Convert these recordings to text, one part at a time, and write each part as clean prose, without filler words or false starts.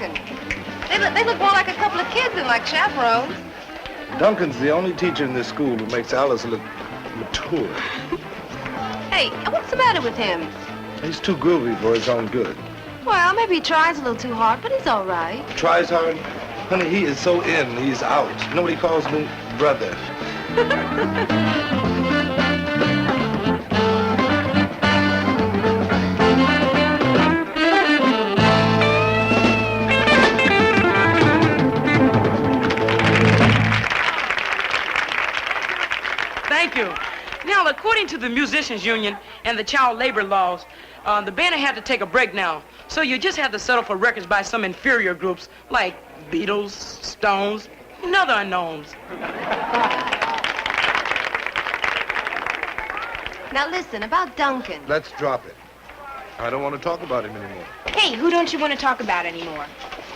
Duncan. They look more like a couple of kids than like chaperones. Duncan's the only teacher in this school who makes Alice look mature. Hey, what's the matter with him? He's too groovy for his own good. Well, maybe he tries a little too hard, but he's all right. Tries hard? Honey, he is so in, he's out. Nobody calls me brother. Thank you. Now, according to the Musicians Union and the child labor laws, the band had to take a break now. So you just have to settle for records by some inferior groups like Beatles, Stones, and other unknowns. Now listen, about Duncan. Let's drop it. I don't want to talk about him anymore. Hey, who don't you want to talk about anymore?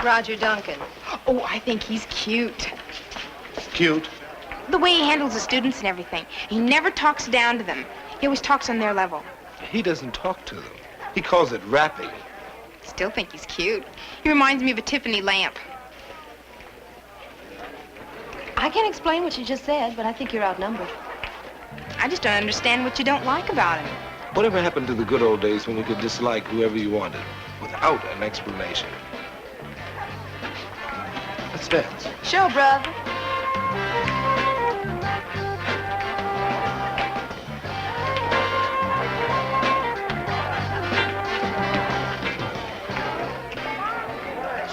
Roger Duncan. Oh, I think he's cute. Cute? The way he handles the students and everything. He never talks down to them. He always talks on their level. He doesn't talk to them. He calls it rapping. Still think he's cute. He reminds me of a Tiffany lamp. I can't explain what you just said, but I think you're outnumbered. I just don't understand what you don't like about him. Whatever happened to the good old days when you could dislike whoever you wanted without an explanation? Let's dance. Sure, brother.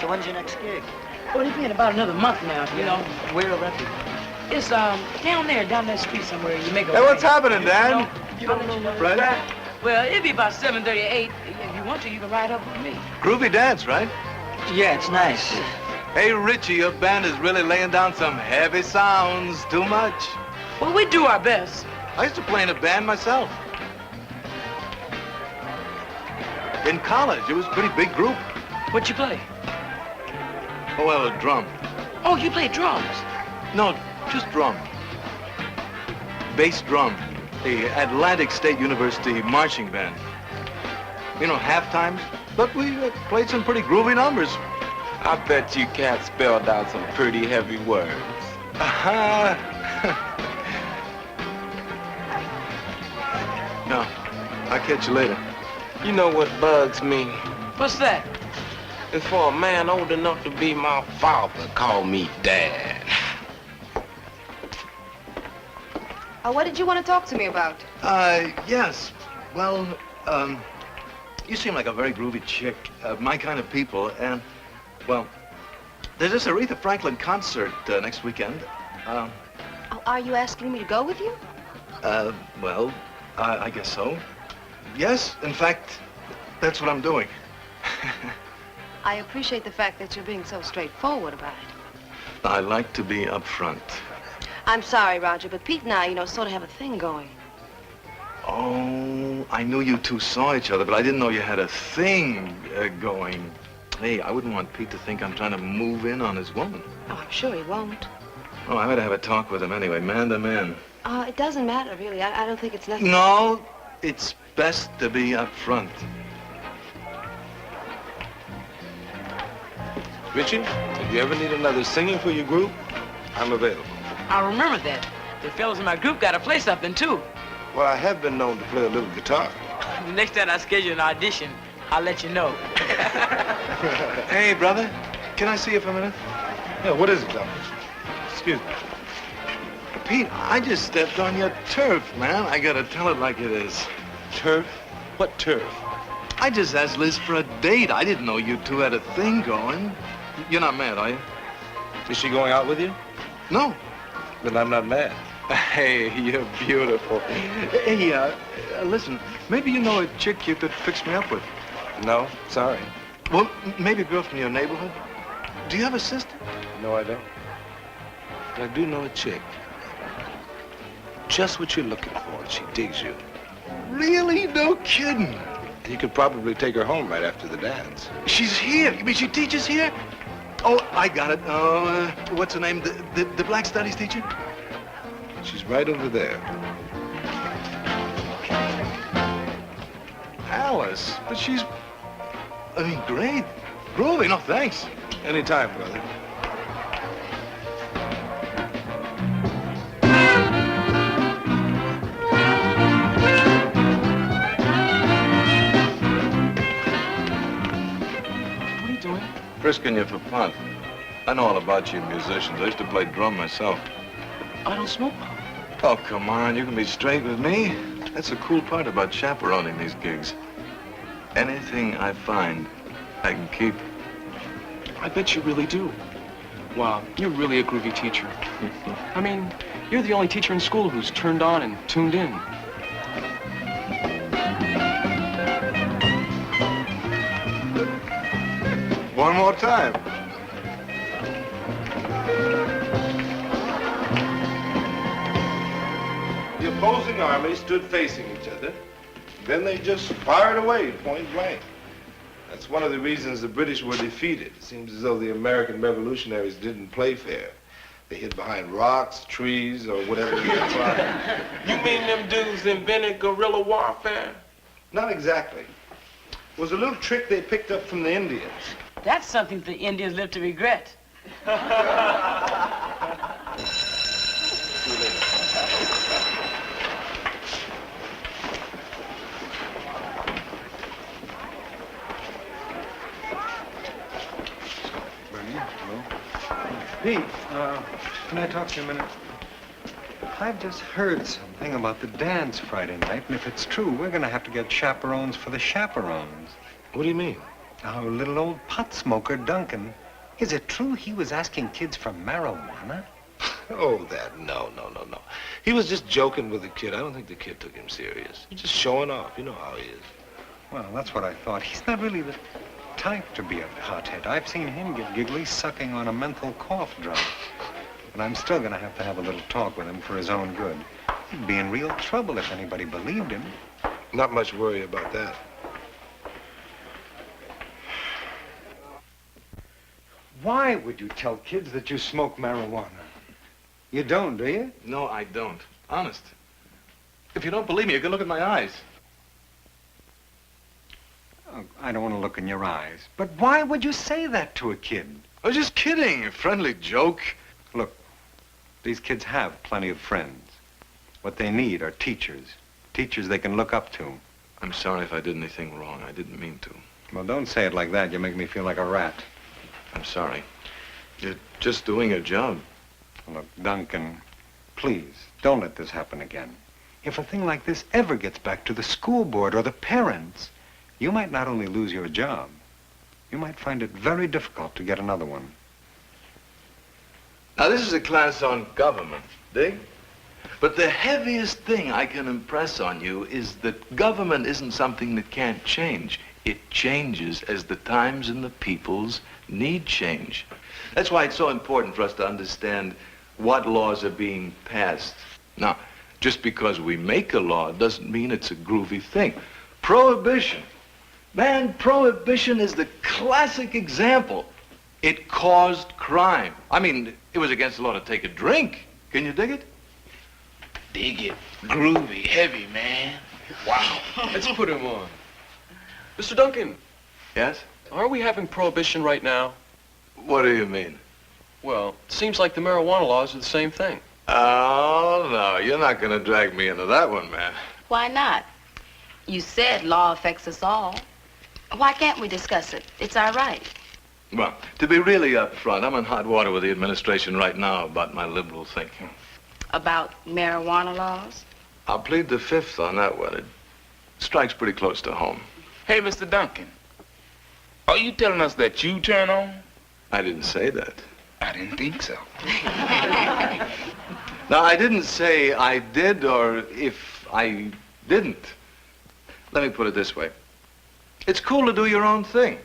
So when's your next gig? Well, it's been about another month now, you know. Where are you? It's down that street somewhere. You make a Hey, what's right. happening, Dan? You don't know Right? Well, it'll be about 7:38. If you want to, you can ride up with me. Groovy dance, right? Yeah, it's nice. Hey, Richie, your band is really laying down some heavy sounds. Too much. Well, we do our best. I used to play in a band myself. In college, it was a pretty big group. What you play? Oh, well, a drum. Oh, you play drums. No, just drum. Bass drum. The Atlantic State University marching band. You know, half times. But we played some pretty groovy numbers. I bet you cats spelled out some pretty heavy words. No, I'll catch you later. You know what bugs me? What's that? It's for a man old enough to be my father call me Dad. What did you want to talk to me about? Yes. Well, you seem like a very groovy chick, my kind of people, and, well, there's this Aretha Franklin concert next weekend. Oh, are you asking me to go with you? Well, I guess so. Yes, in fact, that's what I'm doing. I appreciate the fact that you're being so straightforward about it. I like to be upfront. I'm sorry, Roger, but Pete and I, you know, sort of have a thing going. Oh, I knew you two saw each other, but I didn't know you had a thing going. Hey, I wouldn't want Pete to think I'm trying to move in on his woman. Oh, I'm sure he won't. Oh, I better have a talk with him anyway, man to man. It doesn't matter, really. I don't think it's necessary. No, it's best to be upfront. Richie, if you ever need another singer for your group, I'm available. I remember that. The fellas in my group got to play something, too. Well, I have been known to play a little guitar. The next time I schedule an audition, I'll let you know. Hey, brother, can I see you for a minute? Yeah, what is it, Doctor? Excuse me. Pete, I just stepped on your turf, man. I gotta tell it like it is. Turf? What turf? I just asked Liz for a date. I didn't know you two had a thing going. You're not mad, are you? Is she going out with you? No. Then I'm not mad. Hey, you're beautiful. Hey, listen, maybe you know a chick you could fix me up with. No, sorry. Well, maybe a girl from your neighborhood. Do you have a sister? No, I don't. But I do know a chick. Just what you're looking for, and she digs you. Really? No kidding. And you could probably take her home right after the dance. She's here. You mean she teaches here? Oh, I got it. What's her name? The black studies teacher? She's right over there. Alice? But she's, great. Groovy. No, thanks. Anytime, brother. What are you doing? Frisking you for pot. I know all about you musicians. I used to play drum myself. I don't smoke. Oh, come on. You can be straight with me. That's the cool part about chaperoning these gigs. Anything I find, I can keep. I bet you really do. Wow, you're really a groovy teacher. I mean, you're the only teacher in school who's turned on and tuned in. One more time. The opposing armies stood facing each other. Then they just fired away, point blank. That's one of the reasons the British were defeated. It seems as though the American revolutionaries didn't play fair. They hid behind rocks, trees, or whatever they could find. You mean them dudes invented guerrilla warfare? Not exactly. It was a little trick they picked up from the Indians. That's something the Indians live to regret. Pete, can I talk to you a minute? I've just heard something about the dance Friday night, and if it's true, we're going to have to get chaperones for the chaperones. What do you mean? Our little old pot smoker, Duncan. Is it true he was asking kids for marijuana? Oh, no. He was just joking with the kid. I don't think the kid took him serious. He's just showing off. You know how he is. Well, that's what I thought. He's not really the type to be a hothead. I've seen him get giggly sucking on a menthol cough drop. But I'm still going to have a little talk with him for his own good. He'd be in real trouble if anybody believed him. Not much worry about that. Why would you tell kids that you smoke marijuana? You don't, do you? No, I don't. Honest. If you don't believe me, you can look at my eyes. Oh, I don't want to look in your eyes. But why would you say that to a kid? I was just kidding. A friendly joke. Look, these kids have plenty of friends. What they need are teachers. Teachers they can look up to. I'm sorry if I did anything wrong. I didn't mean to. Well, don't say it like that. You make me feel like a rat. I'm sorry. You're just doing your job. Look, Duncan, please, don't let this happen again. If a thing like this ever gets back to the school board or the parents, you might not only lose your job, you might find it very difficult to get another one. Now, this is a class on government, dig? But the heaviest thing I can impress on you is that government isn't something that can't change. It changes as the times and the peoples need change. That's why it's so important for us to understand what laws are being passed. Now, just because we make a law doesn't mean it's a groovy thing. Prohibition. Man, prohibition is the classic example. It caused crime. I mean, it was against the law to take a drink. Can you dig it? Dig it. Groovy, heavy, man. Wow. Let's put him on. Mr. Duncan, Yes? are we having prohibition right now? What do you mean? Well, it seems like the marijuana laws are the same thing. Oh, no, you're not going to drag me into that one, man. Why not? You said law affects us all. Why can't we discuss it? It's our right. Well, to be really upfront, I'm in hot water with the administration right now about my liberal thinking. About marijuana laws? I'll plead the fifth on that one. It strikes pretty close to home. Hey, Mr. Duncan. Are you telling us that you turn on? I didn't say that. I didn't think so. Now, I didn't say I did or if I didn't. Let me put it this way. It's cool to do your own thing,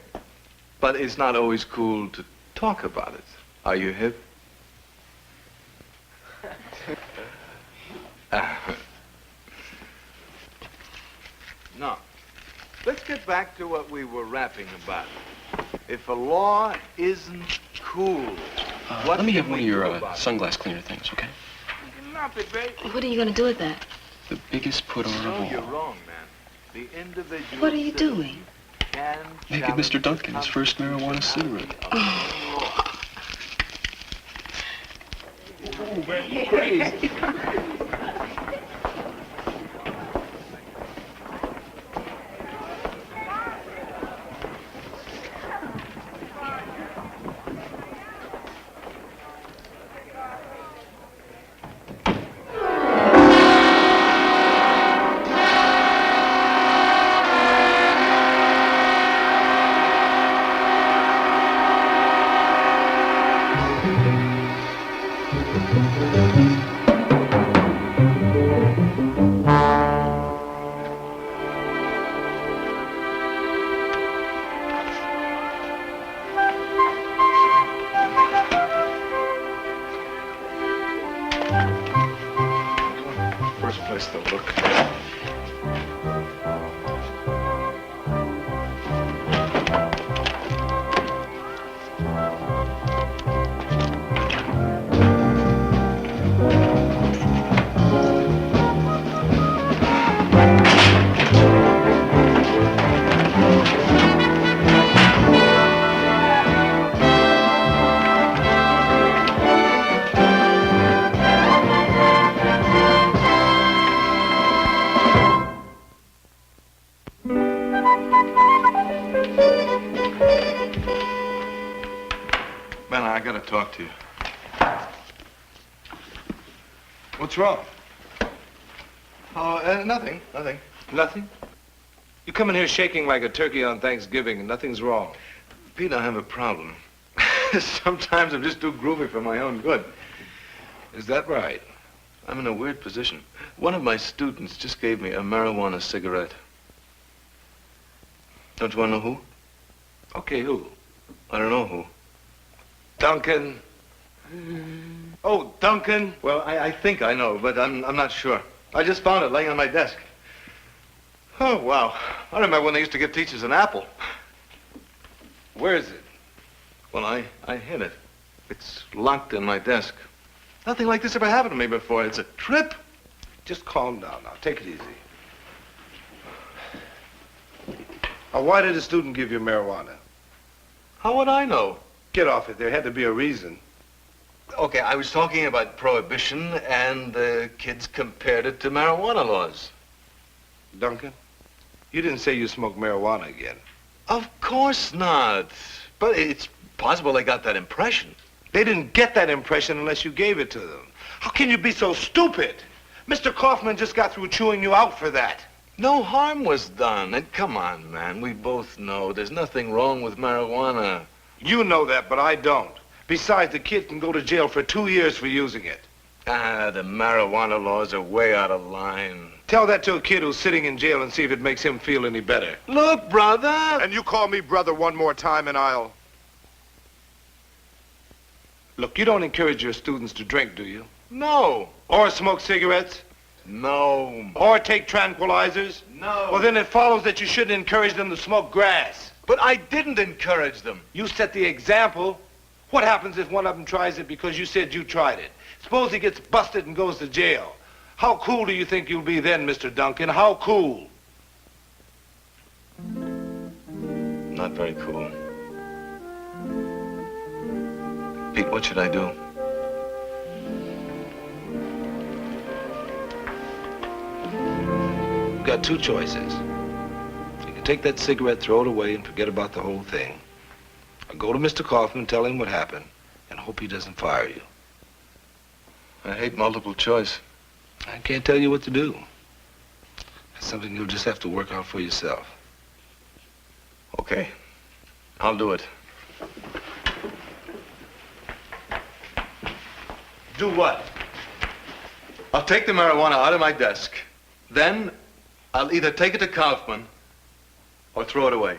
but it's not always cool to talk about it. Are you hip? Now, let's get back to what we were rapping about. If a law isn't cool, what Let me can have one we of your do about it? sunglass cleaner things, okay? What are you going to do with that? The biggest put on No, of you're all. wrong, man. The individual What are you citizen- doing? They give Mr. Duncan his first marijuana cigarette. Oh, man, you crazy. First place to look. Ben, I gotta talk to you. What's wrong? Oh, nothing. Nothing? You come in here shaking like a turkey on Thanksgiving and nothing's wrong. Pete, I have a problem. Sometimes I'm just too groovy for my own good. Is that right? I'm in a weird position. One of my students just gave me a marijuana cigarette. Don't you want to know who? Okay, who? I don't know who. Duncan. Oh, Duncan. Well, I think I know, but I'm not sure. I just found it laying on my desk. Oh, wow. I remember when they used to give teachers an apple. Where is it? Well, I hid it. It's locked in my desk. Nothing like this ever happened to me before. It's a trip. Just calm down now. Take it easy. Now, why did the student give you marijuana? How would I know? Get off it. There had to be a reason. Okay, I was talking about prohibition, and the kids compared it to marijuana laws. Duncan, you didn't say you smoked marijuana again. Of course not. But it's possible they got that impression. They didn't get that impression unless you gave it to them. How can you be so stupid? Mr. Kaufman just got through chewing you out for that. No harm was done. And come on, man, we both know there's nothing wrong with marijuana. You know that, but I don't. Besides, the kid can go to jail for 2 years for using it. Ah, the marijuana laws are way out of line. Tell that to a kid who's sitting in jail and see if it makes him feel any better. Look, brother. And you call me brother one more time and I'll... Look, you don't encourage your students to drink, do you? No. Or smoke cigarettes? No. Or take tranquilizers? No. Well, then it follows that you shouldn't encourage them to smoke grass. But I didn't encourage them. You set the example. What happens if one of them tries it because you said you tried it? Suppose he gets busted and goes to jail. How cool do you think you'll be then, Mr. Duncan? How cool? Not very cool. Pete, what should I do? You've got two choices. You can take that cigarette, throw it away, and forget about the whole thing. Or go to Mr. Kaufman, tell him what happened, and hope he doesn't fire you. I hate multiple choice. I can't tell you what to do. That's something you'll just have to work out for yourself. Okay. I'll do it. Do what? I'll take the marijuana out of my desk. Then I'll either take it to Kaufman or throw it away.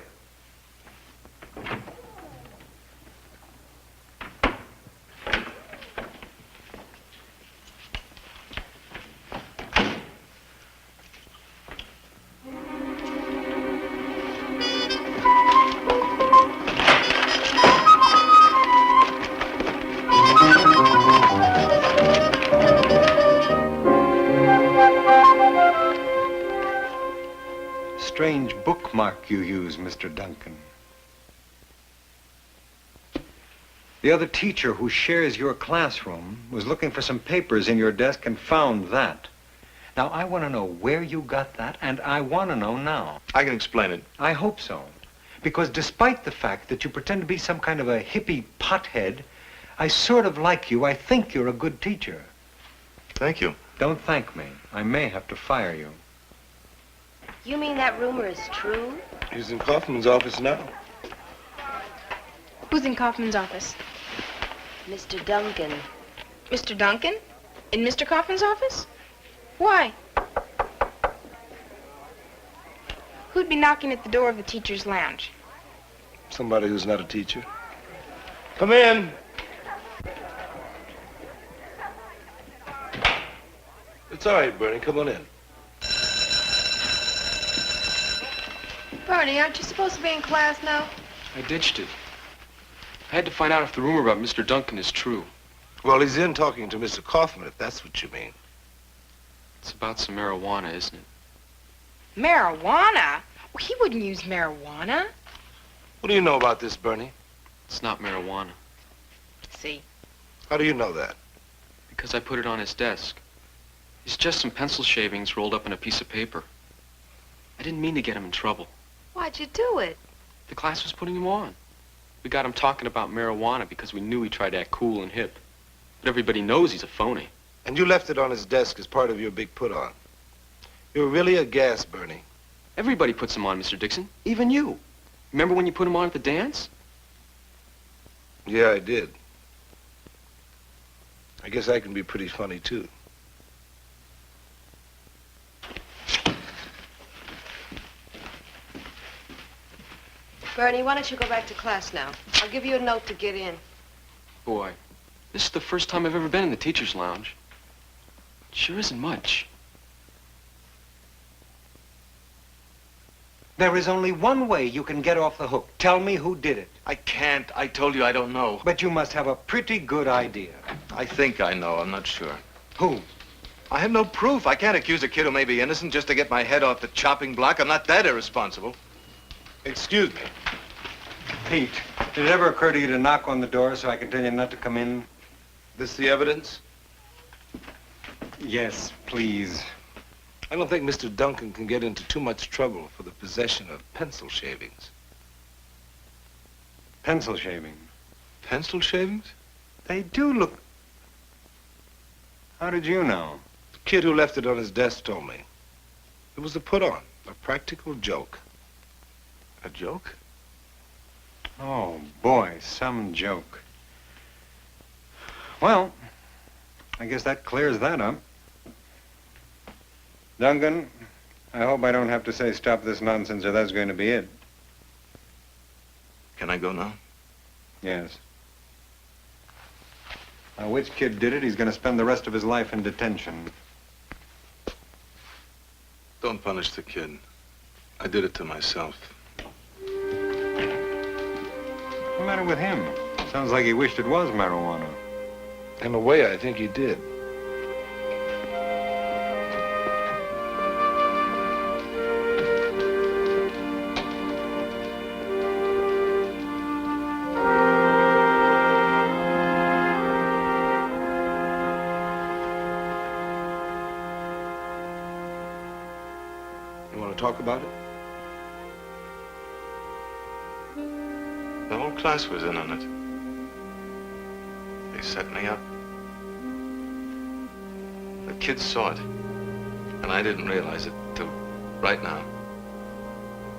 strange bookmark you use, Mr. Duncan. The other teacher who shares your classroom was looking for some papers in your desk and found that. Now, I want to know where you got that, and I want to know now. I can explain it. I hope so. Because despite the fact that you pretend to be some kind of a hippie pothead, I sort of like you. I think you're a good teacher. Thank you. Don't thank me. I may have to fire you. You mean that rumor is true? He's in Kaufman's office now. Who's in Kaufman's office? Mr. Duncan. Mr. Duncan? In Mr. Kaufman's office? Why? Who'd be knocking at the door of the teacher's lounge? Somebody who's not a teacher. Come in. It's all right, Bernie. Come on in. Bernie, aren't you supposed to be in class now? I ditched it. I had to find out if the rumor about Mr. Duncan is true. Well, he's in talking to Mr. Kaufman, if that's what you mean. It's about some marijuana, isn't it? Marijuana? Well, he wouldn't use marijuana. What do you know about this, Bernie? It's not marijuana. See? How do you know that? Because I put it on his desk. It's just some pencil shavings rolled up in a piece of paper. I didn't mean to get him in trouble. Why'd you do it? The class was putting him on. We got him talking about marijuana because we knew he tried to act cool and hip. But everybody knows he's a phony. And you left it on his desk as part of your big put-on. You're really a gas, Bernie. Everybody puts him on, Mr. Dixon. Even you. Remember when you put him on at the dance? Yeah, I did. I guess I can be pretty funny, too. Bernie, why don't you go back to class now? I'll give you a note to get in. Boy, this is the first time I've ever been in the teacher's lounge. It sure isn't much. There is only one way you can get off the hook. Tell me who did it. I can't. I told you I don't know. But you must have a pretty good idea. I think I know. I'm not sure. Who? I have no proof. I can't accuse a kid who may be innocent just to get my head off the chopping block. I'm not that irresponsible. Excuse me. Pete, did it ever occur to you to knock on the door so I can tell you not to come in? This the evidence? Yes, please. I don't think Mr. Duncan can get into too much trouble for the possession of pencil shavings. Pencil shaving. Pencil shavings? They do look... How did you know? The kid who left it on his desk told me. It was a put-on, a practical joke. A joke? Oh, boy, some joke. Well, I guess that clears that up. Duncan, I hope I don't have to say stop this nonsense or that's going to be it. Can I go now? Yes. Now, which kid did it? He's going to spend the rest of his life in detention. Don't punish the kid. I did it to myself. What's the matter with him? Sounds like he wished it was marijuana. In a way, I think he did. You want to talk about it? The whole class was in on it. They set me up. The kids saw it, and I didn't realize it till right now.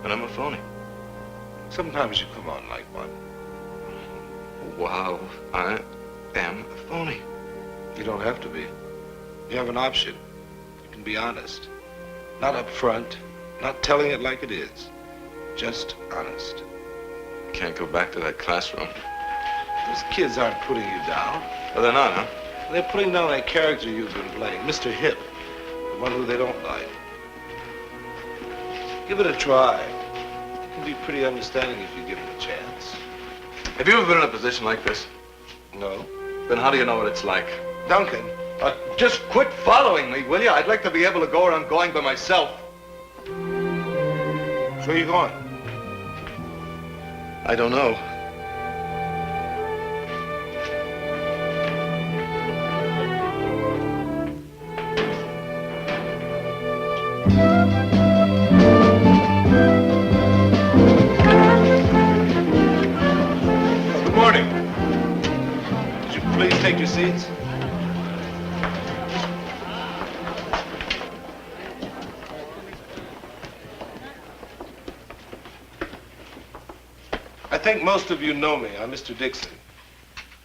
But I'm a phony. Sometimes you come on like one. Wow, I am a phony. You don't have to be. You have an option. You can be honest. Not up front, not telling it like it is. Just honest. I can't go back to that classroom. Those kids aren't putting you down. Oh, they're not, huh? They're putting down that character you've been playing, Mr. Hip, the one who they don't like. Give it a try. You can be pretty understanding if you give him a chance. Have you ever been in a position like this? No. Then how do you know what it's like? Duncan. Just quit following me, will you? I'd like to be able to go where I'm going by myself. Where are you going? I don't know. Good morning. Would you please take your seats? I think most of you know me. I'm Mr. Dixon.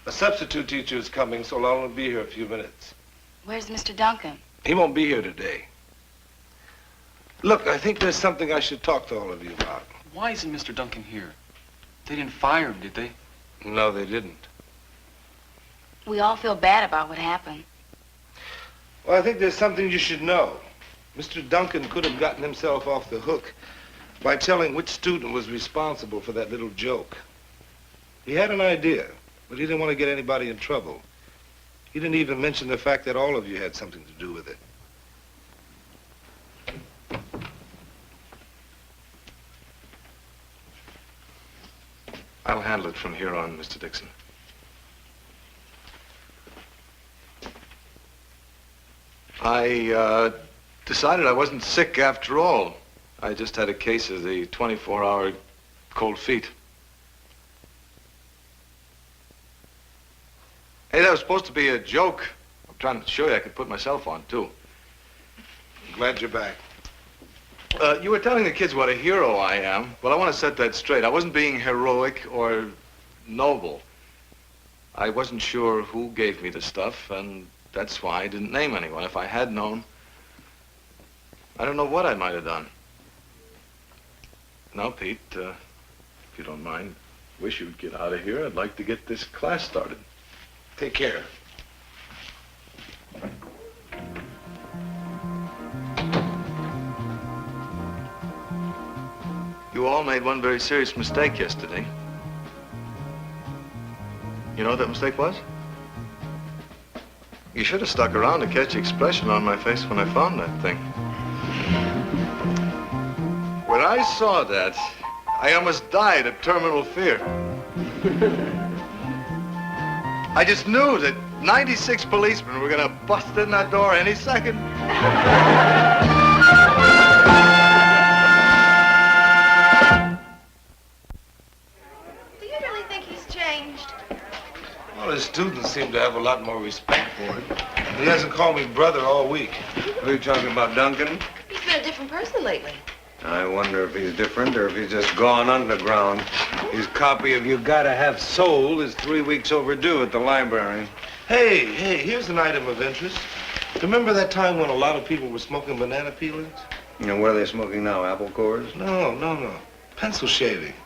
A substitute teacher is coming, so I'll only be here a few minutes. Where's Mr. Duncan? He won't be here today. Look, I think there's something I should talk to all of you about. Why isn't Mr. Duncan here? They didn't fire him, did they? No, they didn't. We all feel bad about what happened. Well, I think there's something you should know. Mr. Duncan could have gotten himself off the hook by telling which student was responsible for that little joke. He had an idea, but he didn't want to get anybody in trouble. He didn't even mention the fact that all of you had something to do with it. I'll handle it from here on, Mr. Dixon. I decided I wasn't sick after all. I just had a case of the 24-hour cold feet. Hey, that was supposed to be a joke. I'm trying to show you I could put myself on, too. Glad you're back. You were telling the kids what a hero I am. Well, I want to set that straight. I wasn't being heroic or noble. I wasn't sure who gave me the stuff, and that's why I didn't name anyone. If I had known, I don't know what I might have done. Now, Pete, if you don't mind, wish you'd get out of here. I'd like to get this class started. Take care. You all made one very serious mistake yesterday. You know what that mistake was? You should have stuck around to catch the expression on my face when I found that thing. When I saw that, I almost died of terminal fear. I just knew that 96 policemen were gonna bust in that door any second. Do you really think he's changed? Well, his students seem to have a lot more respect for him. He hasn't called me brother all week. Are you talking about Duncan? He's been a different person lately. I wonder if he's different or if he's just gone underground. His copy of You Gotta Have Soul is 3 weeks overdue at the library. Hey, here's an item of interest. Remember that time when a lot of people were smoking banana peelings? You know, what are they smoking now, apple cores? No. Pencil shavings.